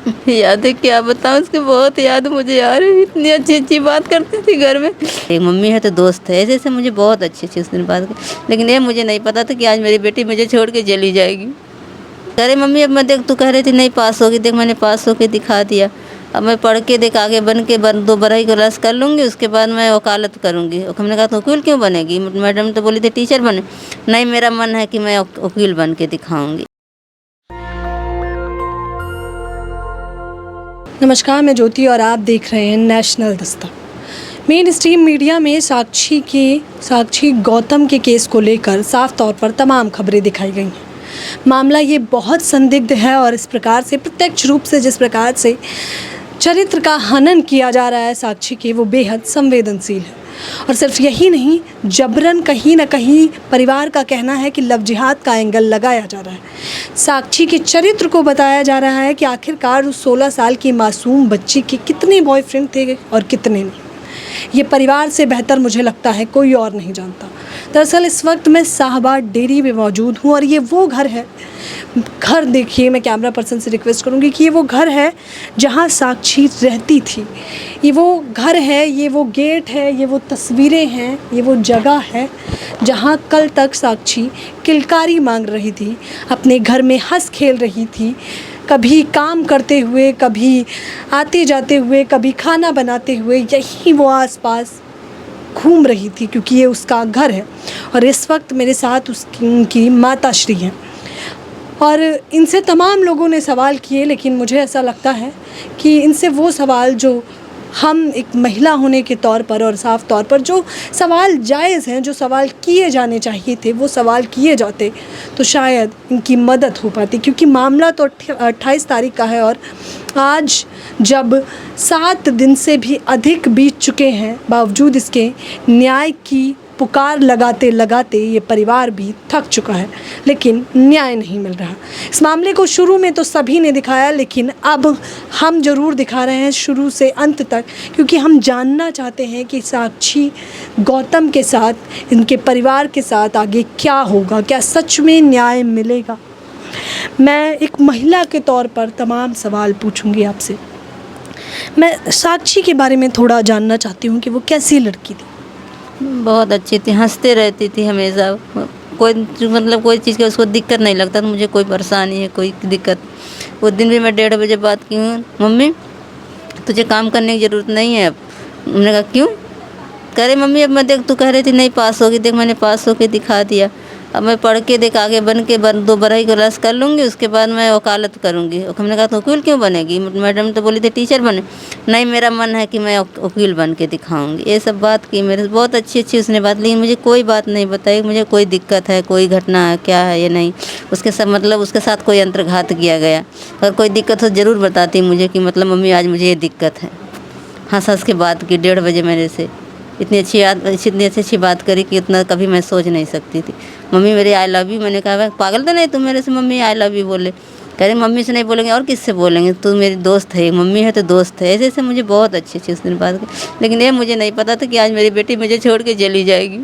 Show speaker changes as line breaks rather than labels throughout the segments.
यादें क्या बताऊँ, उसकी बहुत याद मुझे आ रही है। इतनी अच्छी-अच्छी बात करती थी घर में। एक मम्मी है तो दोस्त है, ऐसे-ऐसे मुझे बहुत अच्छी-अच्छी उस दिन बात की। लेकिन ये मुझे नहीं पता था कि आज मेरी बेटी मुझे छोड़ के चली जाएगी। अरे मम्मी अब मैं देख, तू कह रही थी नहीं पास होगी, देख मैंने पास होके दिखा दिया। अब मैं पढ़ के देख आगे बन के 2 बरहई क्लास कर लूँगी, उसके बाद मैं वकालत करूँगी। हमने कहा तो वकील क्यों बनेगी? मैडम तो बोली थी टीचर बने। नहीं, मेरा मन है कि मैं वकील बन के दिखाऊँगी।
नमस्कार, मैं ज्योति और आप देख रहे हैं national Dastak. Main stream media में साक्षी गौतम के केस को लेकर साफ तौर पर तमाम खबरें दिखाई गई हैं। मामला ये बहुत संदिग्ध है और इस प्रकार से प्रत्यक्ष रूप से जिस प्रकार से चरित्र का हनन किया जा रहा है साक्षी के, वो बेहद संवेदनशील है। और सिर्फ यही नहीं, जबरन कहीं ना कहीं परिवार का कहना है कि लव जिहाद का एंगल लगाया जा रहा है। साक्षी के चरित्र को बताया जा रहा है कि आखिरकार उस 16 साल की मासूम बच्ची के कितने बॉयफ्रेंड थे और कितने नहीं। ये परिवार से बेहतर मुझे लगता है कोई और नहीं जानता। दरअसल इस वक्त मैं साहबाद डेयरी में मौजूद हूँ और ये वो घर है। घर देखिए, मैं कैमरा पर्सन से रिक्वेस्ट करूँगी कि ये वो घर है जहाँ साक्षी रहती थी। ये वो घर है, ये वो गेट है, ये वो तस्वीरें हैं, ये वो जगह है जहाँ कल तक साक्षी किलकारी मांग रही थी, अपने घर में हंस खेल रही थी, कभी काम करते हुए, कभी आते जाते हुए, कभी खाना बनाते हुए, यही वो आसपास घूम रही थी क्योंकि ये उसका घर है। और इस वक्त मेरे साथ उनकी माता श्री हैं और इनसे तमाम लोगों ने सवाल किए, लेकिन मुझे ऐसा लगता है कि इनसे वो सवाल जो हम एक महिला होने के तौर पर और साफ तौर पर जो सवाल जायज़ हैं, जो सवाल किए जाने चाहिए थे, वो सवाल किए जाते तो शायद इनकी मदद हो पाती। क्योंकि मामला तो 28 तारीख का है और आज जब 7 दिन से भी अधिक बीत चुके हैं, बावजूद इसके न्याय की पुकार लगाते लगाते ये परिवार भी थक चुका है, लेकिन न्याय नहीं मिल रहा। इस मामले को शुरू में तो सभी ने दिखाया, लेकिन अब हम ज़रूर दिखा रहे हैं शुरू से अंत तक, क्योंकि हम जानना चाहते हैं कि साक्षी गौतम के साथ, इनके परिवार के साथ आगे क्या होगा, क्या सच में न्याय मिलेगा। मैं एक महिला के तौर पर तमाम सवाल पूछूंगी आपसे। मैं साक्षी के बारे में थोड़ा जानना चाहती हूँ कि वो कैसी लड़की थी।
बहुत अच्छी थी, हँसते रहती थी हमेशा। कोई मतलब कोई चीज़ का उसको दिक्कत नहीं लगता था, मुझे कोई परेशानी है, कोई दिक्कत। वो दिन भी मैं 1:30 बजे बात की हूँ, मम्मी तुझे काम करने की ज़रूरत नहीं है अब। मैंने कहा क्यों? कह रही मम्मी अब मैं देख, तू कह रही थी नहीं पास होगी, देख मैंने पास होके दिखा दिया। अब मैं पढ़ के देख आगे बन के 2 बरहई क्लास कर लूँगी, उसके बाद मैं वकालत करूँगी। हमने कहा तो वकील क्यों बनेगी? मैडम तो बोली थी टीचर बने। नहीं, मेरा मन है कि मैं वकील बन के दिखाऊँगी। ये सब बात की मेरे, बहुत अच्छी उसने बात, लेकिन मुझे कोई बात नहीं बताई, मुझे कोई दिक्कत है, कोई घटना है, क्या है ये नहीं। उसके सब मतलब उसके साथ कोई अंतर्घात किया गया। अगर कोई दिक्कत हो ज़रूर बताती मुझे कि मतलब मम्मी आज मुझे ये दिक्कत है। हँस के बात की 1:30 बजे मेरे से। इतनी अच्छी बात करी कि इतना कभी मैं सोच नहीं सकती थी। मम्मी मेरे आई लव यू। मैंने कहा पागल तो नहीं तुम मेरे से मम्मी आई लव यू बोले? कह रही मम्मी से नहीं बोलेंगे और किससे बोलेंगे, तू मेरी दोस्त है, मम्मी है तो दोस्त है। ऐसे मुझे बहुत अच्छी उस दिन बात की, लेकिन ये मुझे नहीं पता था कि आज मेरी बेटी मुझे छोड़ के चली जाएगी।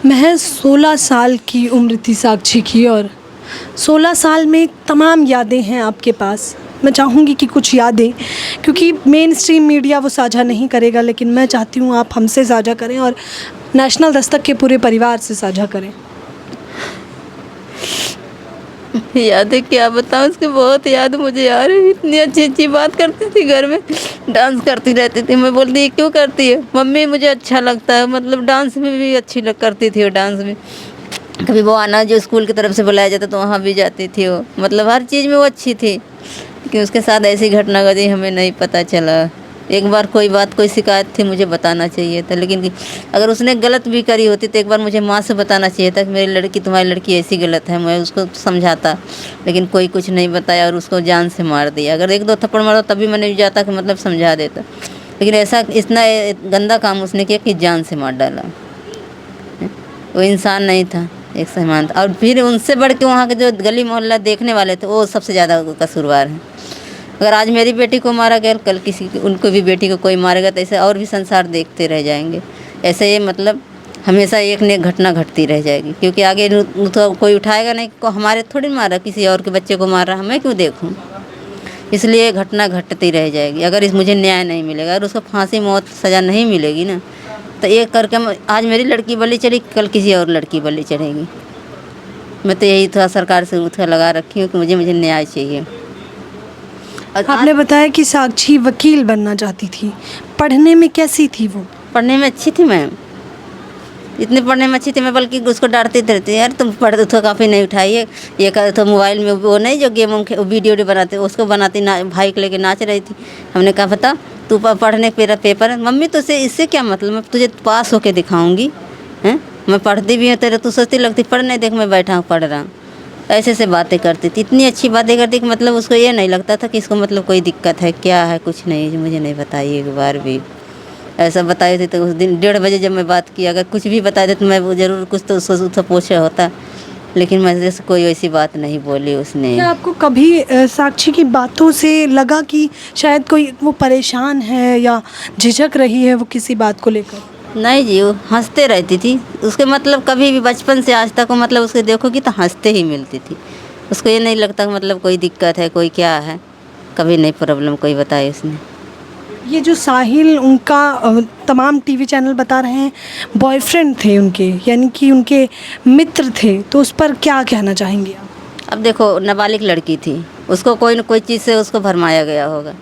महज 16 साल की उम्र थी साक्षी की और 16 साल में तमाम यादें हैं आपके पास। मैं चाहूँगी कि कुछ यादें, क्योंकि मेन स्ट्रीम मीडिया वो साझा नहीं करेगा, लेकिन मैं चाहती हूँ आप हमसे साझा करें और नेशनल दस्तक के पूरे परिवार से साझा करें।
यादें क्या बताऊँ, उसकी बहुत याद मुझे आ रही है। इतनी अच्छी बात करती थी घर में, डांस करती रहती थी। मैं बोलती क्यों करती है? मम्मी मुझे अच्छा लगता है, मतलब डांस में भी अच्छी करती थी वो। डांस में कभी वो आना जो स्कूल की तरफ से बुलाया जाता तो वहाँ भी जाती थी वो, मतलब हर चीज़ में वो अच्छी थी। लेकिन उसके साथ ऐसी घटना घटी, हमें नहीं पता चला। एक बार कोई बात, कोई शिकायत थी, मुझे बताना चाहिए था। लेकिन अगर उसने गलत भी करी होती तो एक बार मुझे माँ से बताना चाहिए था कि मेरी लड़की, तुम्हारी लड़की ऐसी गलत है, मैं उसको समझाता। लेकिन कोई कुछ नहीं बताया और उसको जान से मार दिया। अगर 1-2 थप्पड़ मारा तभी मैंने जाता कि मतलब समझा देता, लेकिन ऐसा इतना गंदा काम उसने किया कि जान से मार डाला। वो इंसान नहीं था, एक सामान था। और फिर उनसे बढ़ के वहाँ के जो गली मोहल्ला देखने वाले थे वो सबसे ज़्यादा कसूरवार हैं। अगर आज मेरी बेटी को मारा गया, कल किसी उनको भी बेटी को कोई मारेगा तो ऐसे और भी संसार देखते रह जाएंगे। ऐसे ये मतलब हमेशा एक न एक घटना घटती रह जाएगी, क्योंकि आगे तो कोई उठाएगा नहीं, को हमारे थोड़ी मारा, किसी और के बच्चे को मारा, मैं क्यों देखूं। इसलिए घटना घटती रह जाएगी अगर मुझे न्याय नहीं मिलेगा। अगर उसको फांसी मौत सज़ा नहीं मिलेगी ना, तो एक करके आज मेरी लड़की बलि चढ़ी, कल किसी और लड़की बलि चढ़ेगी। मैं तो यही थोड़ा सरकार से थोड़ा लगा रखी हूँ कि मुझे न्याय चाहिए।
आपने बताया कि साक्षी वकील बनना चाहती थी, पढ़ने में कैसी थी वो?
पढ़ने में अच्छी थी मैम, इतने पढ़ने में अच्छी थी मैं, बल्कि उसको डांटती रहती यार तुम पढ़ते तो काफ़ी नहीं उठाइए, ये कर तो मोबाइल में वो नहीं जो गेम वीडियो बनाते उसको बनाती ना, भाई को लेके नाच रही थी। हमने कहा पता तू पढ़ने पेपर मम्मी तो इससे क्या मतलब, मैं तुझे पास होके दिखाऊंगी हैं, मैं पढ़ती भी हूँ तेरे, तू सोचती लगती पढ़ नहीं, देख मैं बैठा हूँ पढ़ रहा हूँ। ऐसे से बातें करती थी, इतनी अच्छी बातें करती कि मतलब उसको ये नहीं लगता था कि इसको मतलब कोई दिक्कत है क्या है, कुछ नहीं, मुझे नहीं बताई एक बार भी। ऐसा बताए थे तो उस दिन 1:30 बजे जब मैं बात की, अगर कुछ भी बताए थे तो मैं वो ज़रूर कुछ तो उससे पूछा होता, लेकिन मेरे से कोई ऐसी बात नहीं बोली उसने।
क्या आपको कभी साक्षी की बातों से लगा कि शायद कोई वो परेशान है या झिझक रही है वो किसी बात को लेकर?
नहीं जी, वो हंसते रहती थी, उसके मतलब कभी भी बचपन से आज तक वो मतलब उसके देखोगी तो हंसते ही मिलती थी। उसको ये नहीं लगता कि मतलब कोई दिक्कत है, कोई क्या है, कभी नहीं प्रॉब्लम कोई बताई उसने।
ये जो साहिल उनका तमाम टीवी चैनल बता रहे हैं बॉयफ्रेंड थे उनके, यानी कि उनके मित्र थे, तो उस पर क्या कहना चाहेंगे आप?
अब देखो नाबालिग लड़की थी, उसको कोई न कोई चीज़ से उसको भरमाया गया होगा,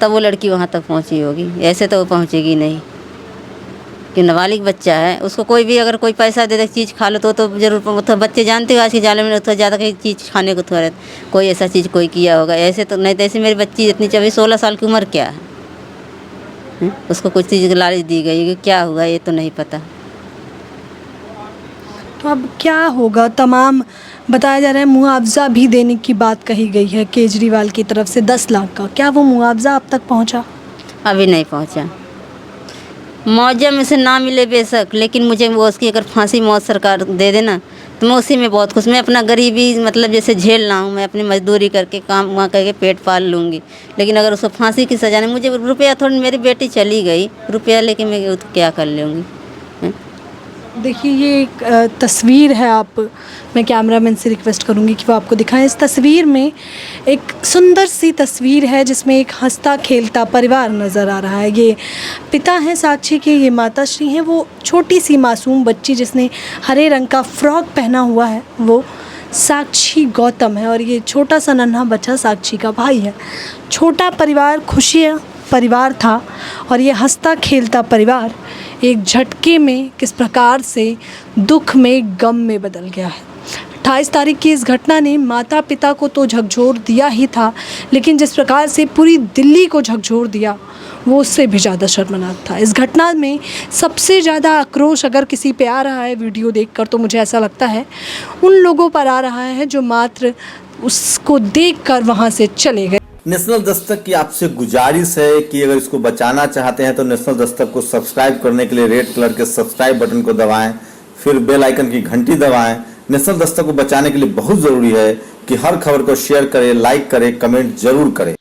तब वो लड़की वहाँ तक पहुँची होगी, ऐसे तो वो पहुँचेगी नहीं। कि नाबालिग बच्चा है, उसको कोई भी अगर कोई पैसा दे दे चीज़ खा लो तो ज़रूर, तो बच्चे जानते हो आज के जाले में तो ज़्यादा कहीं चीज़ खाने को थोड़ा कोई ऐसा चीज़ कोई किया होगा, ऐसे तो नहीं। तो ऐसे मेरी बच्ची इतनी 24-16 साल की उम्र क्या है, उसको कुछ चीज़ लालच दी गई कि क्या हुआ ये तो नहीं पता।
तो अब क्या होगा? तमाम बताया जा रहा है मुआवजा भी देने की बात कही गई है केजरीवाल की तरफ से 10 लाख का, क्या वो मुआवजा अब तक पहुंचा?
अभी नहीं पहुंचा। मुआवजा में से ना मिले बेशक, लेकिन मुझे वो उसकी अगर फांसी मौत सरकार दे देना तो मैं उसी में बहुत खुश। मैं अपना गरीबी मतलब जैसे झेल रहा हूँ, मैं अपनी मजदूरी करके काम वहाँ करके पेट पाल लूँगी, लेकिन अगर उसको फांसी की सज़ा नहीं, मुझे रुपया थोड़ी, मेरी बेटी चली गई, रुपया लेके मैं तो क्या कर लूँगी।
देखिए ये एक तस्वीर है, मैं कैमरामैन से रिक्वेस्ट करूंगी कि वो आपको दिखाएं। इस तस्वीर में एक सुंदर सी तस्वीर है जिसमें एक हंसता खेलता परिवार नज़र आ रहा है। ये पिता हैं साक्षी के, ये माता श्री हैं। वो छोटी सी मासूम बच्ची जिसने हरे रंग का फ्रॉक पहना हुआ है वो साक्षी गौतम है, और ये छोटा सा नन्हा बच्चा साक्षी का भाई है। छोटा परिवार खुशियाँ परिवार था, और ये हंसता खेलता परिवार एक झटके में किस प्रकार से दुख में गम में बदल गया है। 28 तारीख की इस घटना ने माता पिता को तो झकझोर दिया ही था, लेकिन जिस प्रकार से पूरी दिल्ली को झकझोर दिया वो उससे भी ज़्यादा शर्मनाक था। इस घटना में सबसे ज़्यादा आक्रोश अगर किसी पे आ रहा है वीडियो देखकर, तो मुझे ऐसा लगता है उन लोगों पर आ रहा है जो मात्र उसको देखकर वहाँ से चले गए।
नेशनल दस्तक की आपसे गुजारिश है कि अगर इसको बचाना चाहते हैं तो नेशनल दस्तक को सब्सक्राइब करने के लिए रेड कलर के सब्सक्राइब बटन को दबाएं, फिर बेल आइकन की घंटी दबाएं। नेशनल दस्तक को बचाने के लिए बहुत जरूरी है कि हर खबर को शेयर करें, लाइक करें, कमेंट जरूर करें।